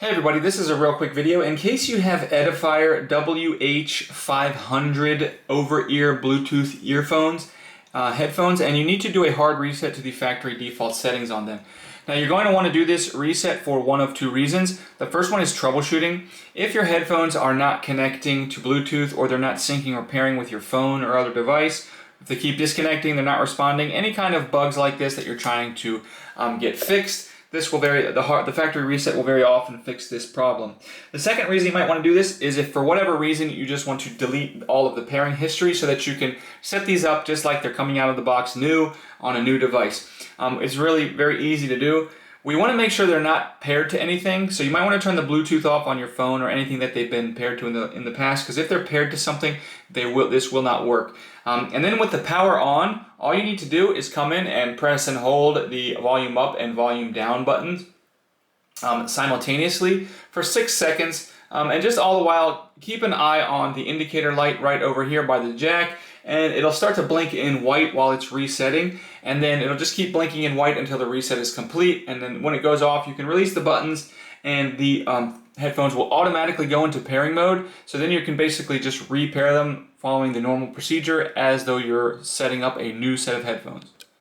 Hey everybody, this is a real quick video. In case you have Edifier WH500 over-ear Bluetooth earphones, headphones, and you need to do a hard reset to the factory default settings on them. Now you're going to want to do this reset for one of two reasons. The first one is troubleshooting. If your headphones are not connecting to Bluetooth, or they're not syncing or pairing with your phone or other device, if they keep disconnecting, they're not responding, any kind of bugs like this that you're trying to get fixed, the factory reset will very often fix this problem. The second reason you might want to do this is if for whatever reason you just want to delete all of the pairing history so that you can set these up just like they're coming out of the box new on a new device. It's really very easy to do. We want to make sure they're not paired to anything, so you might want to turn the Bluetooth off on your phone or anything that they've been paired to in the past, because if they're paired to something, this will not work. And then with the power on, all you need to do is come in and press and hold the volume up and volume down buttons simultaneously for 6 seconds, and just all the while keep an eye on the indicator light right over here by the jack, and it'll start to blink in white while it's resetting, and then it'll just keep blinking in white until the reset is complete. And then when it goes off, you can release the buttons and the headphones will automatically go into pairing mode, so then you can basically just repair them following the normal procedure as though you're setting up a new set of headphones.